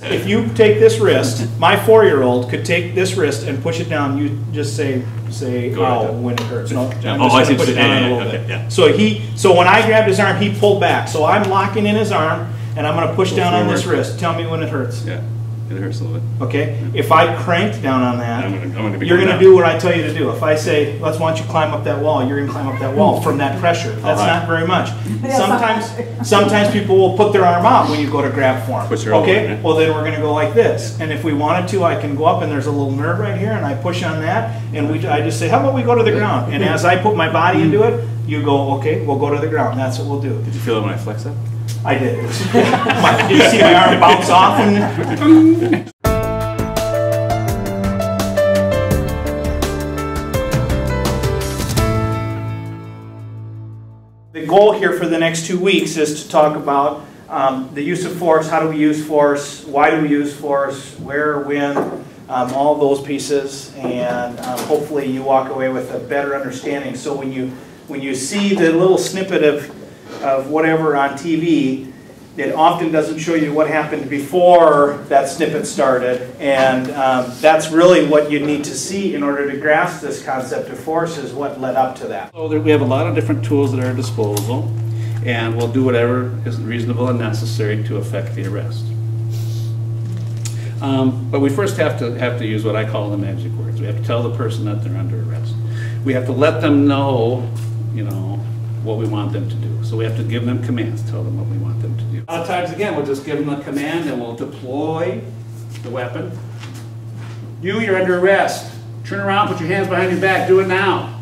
If you take this wrist, my 4-year-old could take this wrist and push it down. You just say "ow" when it hurts. No, I'm just I see. push it down a little Okay, bit. yeah. So when I grabbed his arm, he pulled back. So I'm locking in his arm, and I'm going to push down on this wrist. Tell me when it hurts. Yeah, it hurts a little bit. Okay. If I cranked down on that, I'm you're going to do what I tell you to do. If I say, "Why don't you climb up that wall?" You're going to climb up that wall from that pressure. That's not very much. Sometimes people will put their arm out when you go to grab for them. Okay. Well, then we're going to go like this. And if we wanted to, I can go up, and there's a little nerve right here, and I push on that, and I just say, "How about we go to the ground?" And as I put my body into it, you go, "Okay, we'll go to the ground." That's what we'll do. Did you feel it when I flexed up? I did. Did you see my arm bounce off? And the goal here for the next 2 weeks is to talk about the use of force, how do we use force, why do we use force, where, when, all those pieces, and hopefully you walk away with a better understanding. So when you see the little snippet of whatever on TV, it often doesn't show you what happened before that snippet started, and that's really what you need to see in order to grasp this concept of force, is what led up to that. So we have a lot of different tools at our disposal, and we'll do whatever is reasonable and necessary to effect the arrest. But we first have to use what I call the magic words. We have to tell the person that they're under arrest. We have to let them know, what we want them to do. So we have to give them commands, tell them what we want them to do. A lot of times, again, we'll just give them a command and we'll deploy the weapon. You're under arrest. Turn around, put your hands behind your back, do it now.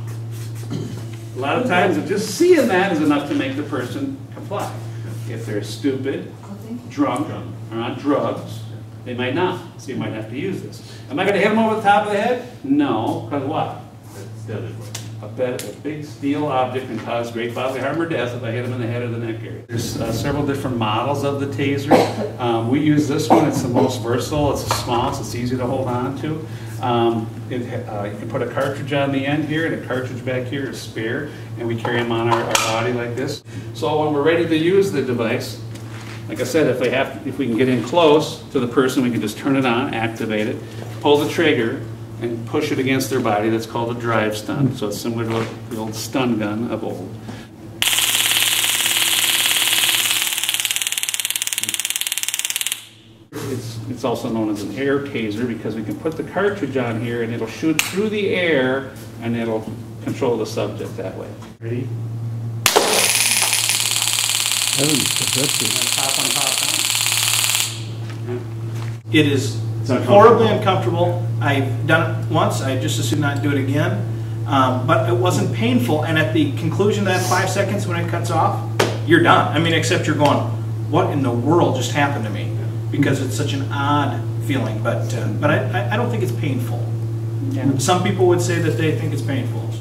A lot of times, just seeing that is enough to make the person comply. If they're stupid, drunk, or on drugs, they might not. So you might have to use this. Am I going to hit them over the top of the head? No, because what? A big steel object can cause great bodily harm or death if I hit them in the head or the neck area. There's several different models of the taser. We use this one. It's the most versatile. It's the smallest. It's easy to hold on to. You can put a cartridge on the end here and a cartridge back here, a spare, and we carry them on our body like this. So when we're ready to use the device, like I said, if we can get in close to the person, we can just turn it on, activate it, pull the trigger, and push it against their body. That's called a drive stun. So it's similar to the old stun gun of old. It's also known as an air taser because we can put the cartridge on here and it'll shoot through the air and it'll control the subject that way. Ready? It is horribly uncomfortable. I've done it once. I just as soon not do it again. But it wasn't painful. And at the conclusion of that 5 seconds when it cuts off, you're done. I mean, except you're going, what in the world just happened to me? Because it's such an odd feeling. But I don't think it's painful. Yeah. Some people would say that they think it's painful.